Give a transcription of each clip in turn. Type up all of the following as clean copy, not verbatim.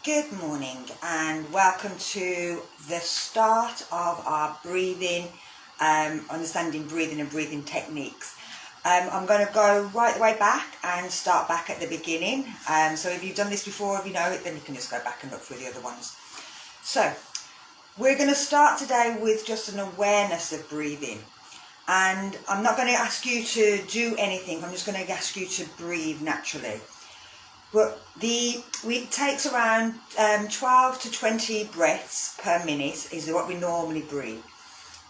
Good morning and welcome to the start of our breathing, understanding breathing and breathing techniques. I'm going to go right the way back and start back at the beginning. So if you've done this before, if you know it, then you can just go back and look through the other ones. So we're going to start today with just an awareness of breathing. And I'm not going to ask you to do anything, I'm just going to ask you to breathe naturally. But it takes around 12 to 20 breaths per minute is what we normally breathe.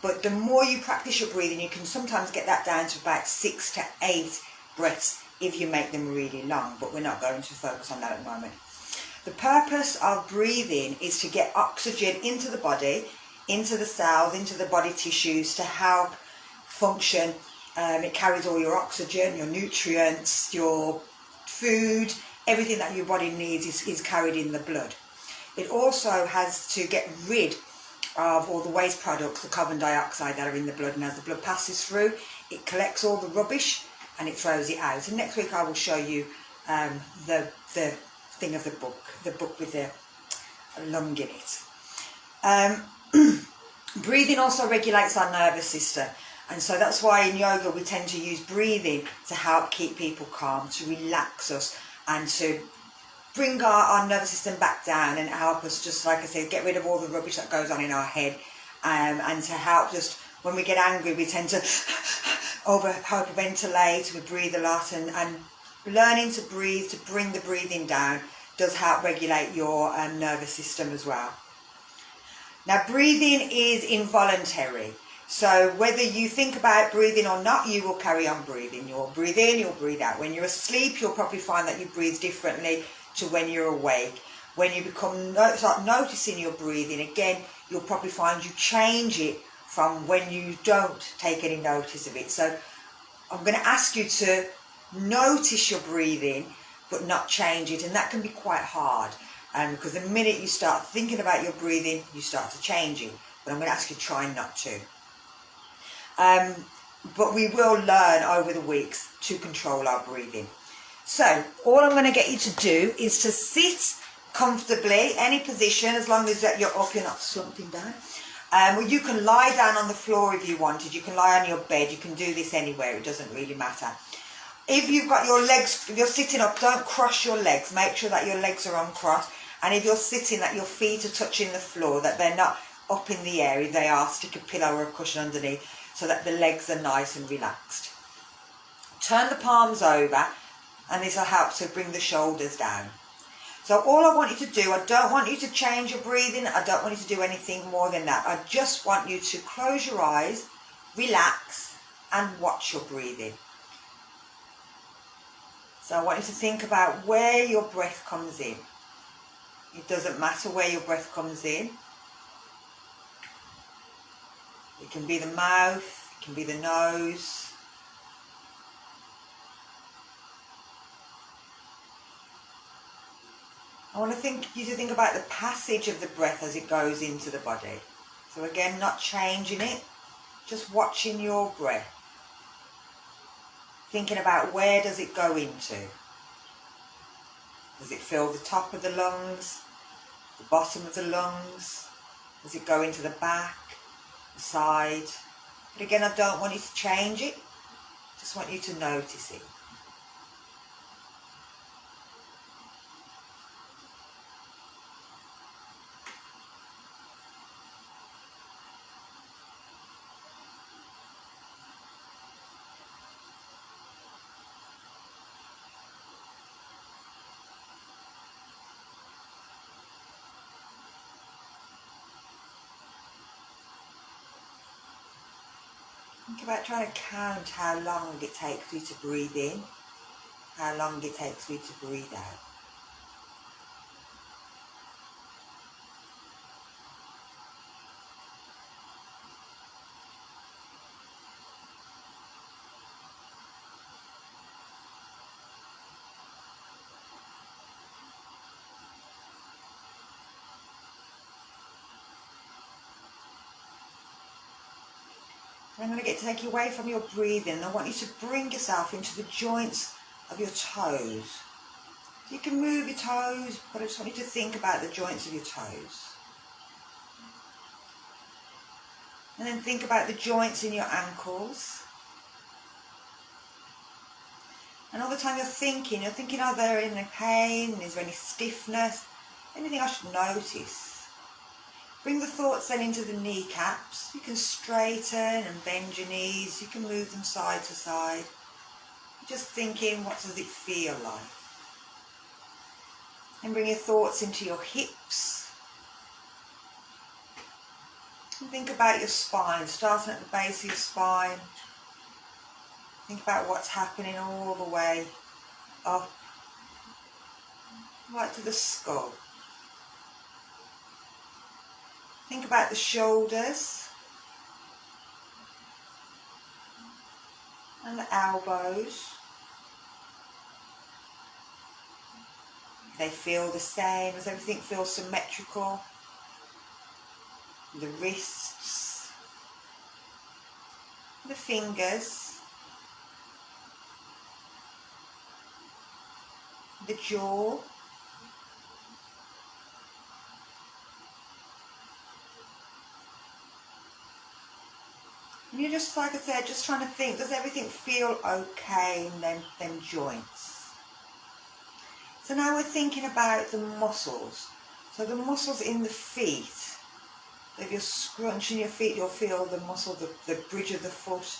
But the more you practice your breathing, you can sometimes get that down to about 6 to 8 breaths if you make them really long. But we're not going to focus on that at the moment. The purpose of breathing is to get oxygen into the body, into the cells, into the body tissues to help function. It carries all your oxygen, your nutrients, your food. Everything that your body needs is carried in the blood. It also has to get rid of all the waste products, the carbon dioxide that are in the blood, and as the blood passes through, it collects all the rubbish and it throws it out. And next week I will show you the thing of the book with the lung in it. Breathing also regulates our nervous system. And so that's why in yoga we tend to use breathing to help keep people calm, to relax us, and to bring our nervous system back down and help us, just like I said, get rid of all the rubbish that goes on in our head, and to help just when we get angry we tend to hyperventilate, we breathe a lot, and learning to breathe, to bring the breathing down, does help regulate your nervous system as well. Now breathing is involuntary. So whether you think about breathing or not, you will carry on breathing. You'll breathe in, you'll breathe out. When you're asleep, you'll probably find that you breathe differently to when you're awake. When you start noticing your breathing, again, you'll probably find you change it from when you don't take any notice of it. So I'm going to ask you to notice your breathing, but not change it. And that can be quite hard, because the minute you start thinking about your breathing, you start to change it. But I'm going to ask you to try not to. But we will learn over the weeks to control our breathing. So all I'm going to get you to do is to sit comfortably, any position, as long as that you're up, you're not slumping down. Well, you can lie down on the floor if you wanted. You can lie on your bed. You can do this anywhere. It doesn't really matter. If you've got your legs, if you're sitting up, don't cross your legs. Make sure that your legs are uncrossed. And if you're sitting, that your feet are touching the floor, that they're not up in the air. If they are, stick a pillow or a cushion underneath, so that the legs are nice and relaxed. Turn the palms over, and this will help to bring the shoulders down. So all I want you to do, I don't want you to change your breathing, I don't want you to do anything more than that. I just want you to close your eyes, relax, and watch your breathing. So I want you to think about where your breath comes in. It doesn't matter where your breath comes in. It can be the mouth, it can be the nose. I want you to think about the passage of the breath as it goes into the body. So again, not changing it, just watching your breath. Thinking about where does it go into. Does it fill the top of the lungs, the bottom of the lungs? Does it go into the back? The side. But again, I don't want you to change it, just want you to notice it. Think about trying to count how long it takes you to breathe in, how long it takes you to breathe out. I'm going to take you away from your breathing. I want you to bring yourself into the joints of your toes. You can move your toes, but I just want you to think about the joints of your toes. And then think about the joints in your ankles. And all the time you're thinking, are there any pain? Is there any stiffness? Anything I should notice? Bring the thoughts then into the kneecaps. You can straighten and bend your knees. You can move them side to side. Just thinking, what does it feel like? And bring your thoughts into your hips. And think about your spine, starting at the base of your spine. Think about what's happening all the way up, right to the skull. Think about the shoulders and the elbows. They feel the same? Does everything feel symmetrical? The wrists, the fingers, the jaw, and you're just, like I said, just trying to think, does everything feel okay in them joints? So now we're thinking about the muscles. So the muscles in the feet. If you're scrunching your feet, you'll feel the muscle, the bridge of the foot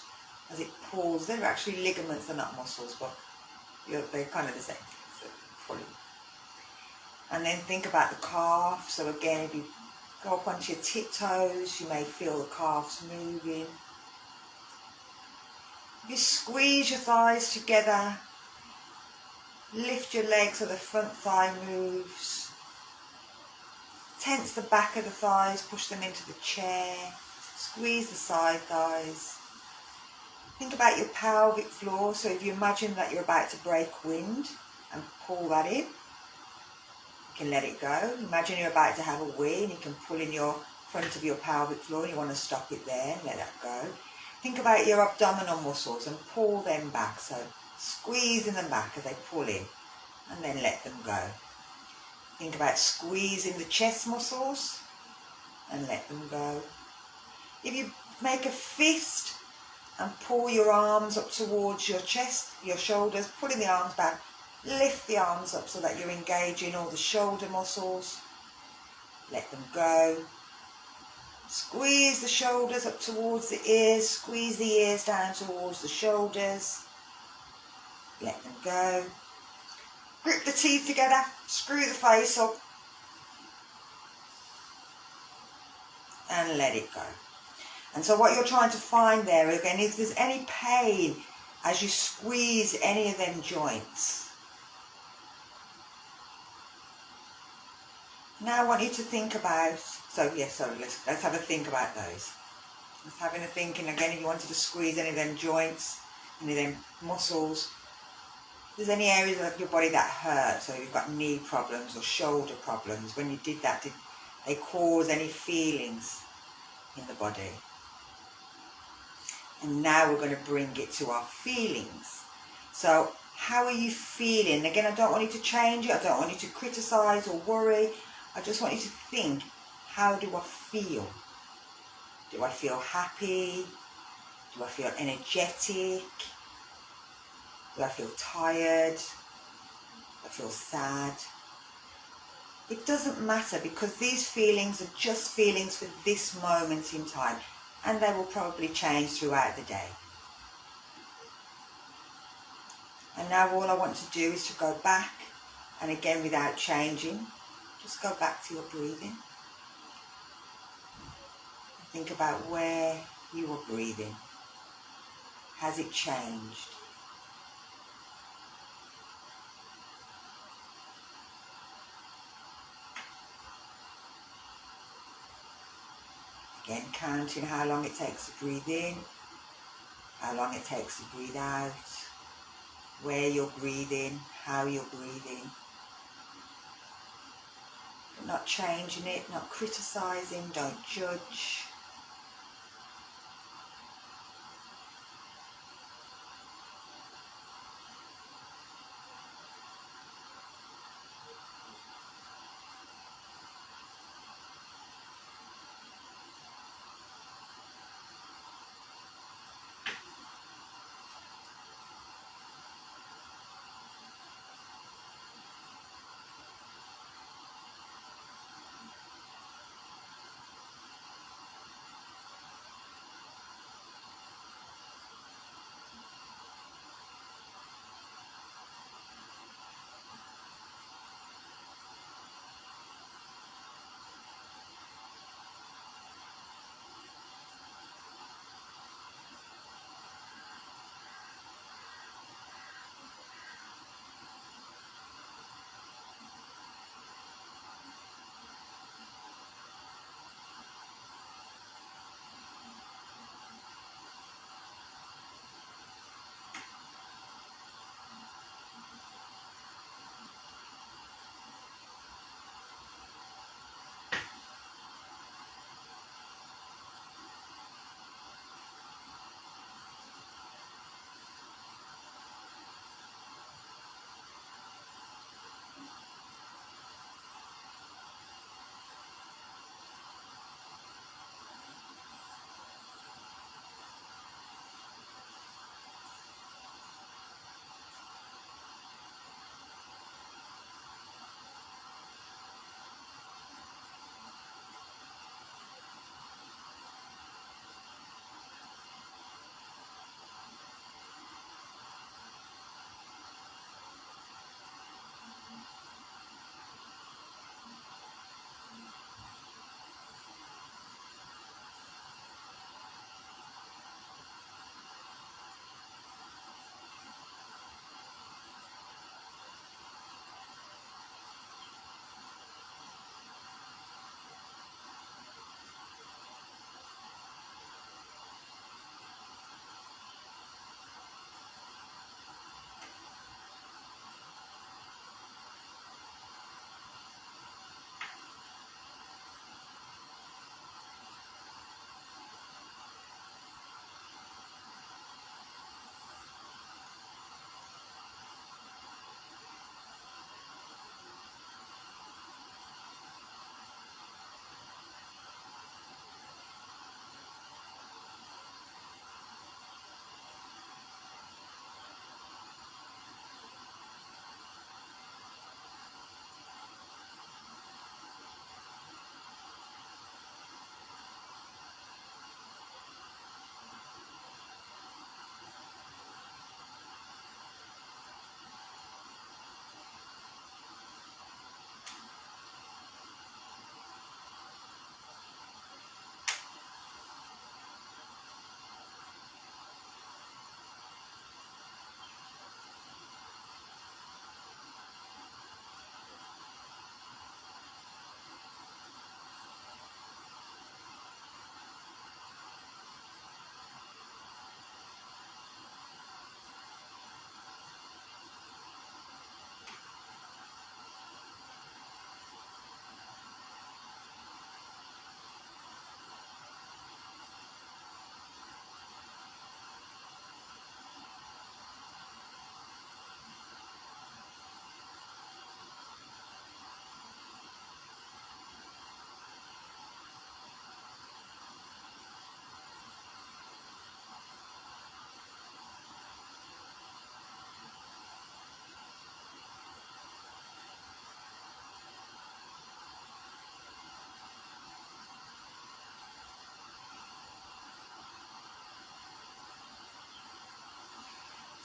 as it pulls. They're actually ligaments, they're not muscles, but they're kind of the same thing. So and then think about the calf. So again, if you go up onto your tiptoes, you may feel the calves moving. If you squeeze your thighs together, lift your legs so the front thigh moves. Tense the back of the thighs, push them into the chair, squeeze the side thighs. Think about your pelvic floor, so if you imagine that you're about to break wind and pull that in, you can let it go. Imagine you're about to have a wee and you can pull in your front of your pelvic floor and you want to stop it there and let that go. Think about your abdominal muscles and pull them back, so squeezing them back as they pull in and then let them go. Think about squeezing the chest muscles and let them go. If you make a fist and pull your arms up towards your chest, your shoulders, pulling the arms back, lift the arms up so that you're engaging all the shoulder muscles. Let them go. Squeeze the shoulders up towards the ears, squeeze the ears down towards the shoulders. Let them go. Grip the teeth together, screw the face up and let it go. And so what you're trying to find there again, if there's any pain as you squeeze any of them joints. Now I want you to think about, let's have a think about those. Let's having a thinking again, if you wanted to squeeze any of them joints, any of them muscles. If there's any areas of your body that hurt, so you've got knee problems or shoulder problems, when you did that, did they cause any feelings in the body? And now we're going to bring it to our feelings. So how are you feeling? Again, I don't want you to change it, I don't want you to criticise or worry. I just want you to think, how do I feel? Do I feel happy? Do I feel energetic? Do I feel tired? Do I feel sad? It doesn't matter, because these feelings are just feelings for this moment in time, and they will probably change throughout the day. And now all I want to do is to go back, and again without changing, just go back to your breathing. Think about where you are breathing. Has it changed? Again, counting how long it takes to breathe in, how long it takes to breathe out, where you're breathing, how you're breathing. But not changing it, not criticising, don't judge.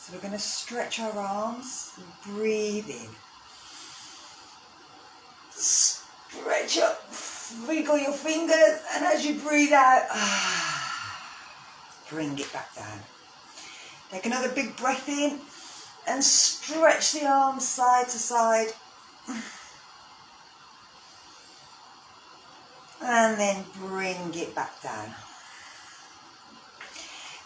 So we're going to stretch our arms and breathe in. Stretch up, wiggle your fingers, and as you breathe out, bring it back down. Take another big breath in and stretch the arms side to side. And then bring it back down.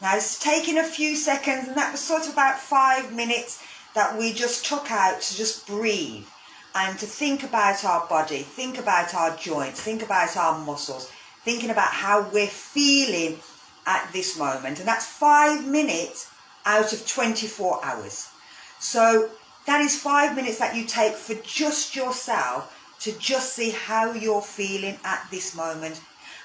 Now it's taken a few seconds, and that was sort of about 5 minutes that we just took out to just breathe and to think about our body, think about our joints, think about our muscles, thinking about how we're feeling at this moment. And that's 5 minutes out of 24 hours. So that is 5 minutes that you take for just yourself to just see how you're feeling at this moment.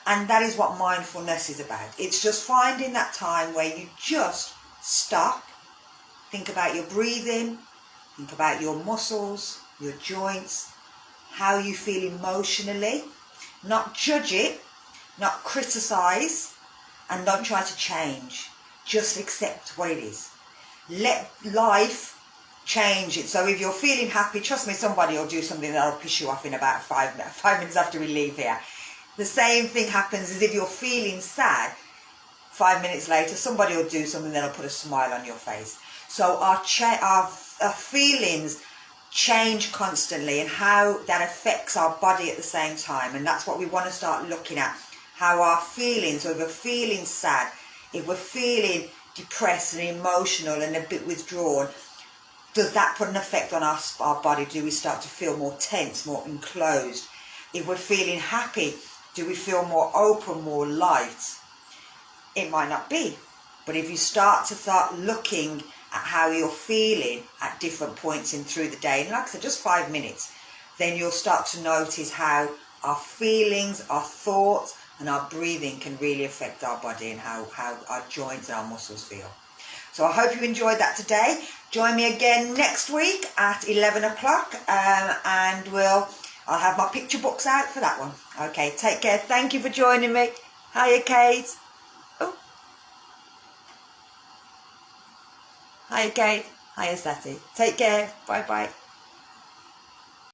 And that is what mindfulness is about. It's just finding that time where you just stop, think about your breathing, think about your muscles, your joints, how you feel emotionally, not judge it, not criticize, and don't try to change. Just accept what it is. Let life change it. So if you're feeling happy, trust me, somebody will do something that'll piss you off in about 5 minutes after we leave here. The same thing happens as if you're feeling sad. 5 minutes later, somebody will do something that'll put a smile on your face. So our feelings change constantly, and how that affects our body at the same time. And that's what we want to start looking at. How our feelings, so if we're feeling sad, if we're feeling depressed and emotional and a bit withdrawn, does that put an effect on our body? Do we start to feel more tense, more enclosed? If we're feeling happy, do we feel more open, more light? It might not be. But if you start looking at how you're feeling at different points in through the day, and like I said, just 5 minutes, then you'll start to notice how our feelings, our thoughts, and our breathing can really affect our body, and how our joints and our muscles feel. So I hope you enjoyed that today. Join me again next week at 11 o'clock, and I'll have my picture books out for that one. Okay, take care. Thank you for joining me. Hiya, Kate. Oh. Hiya, Kate. Hiya, Satty. Take care. Bye-bye.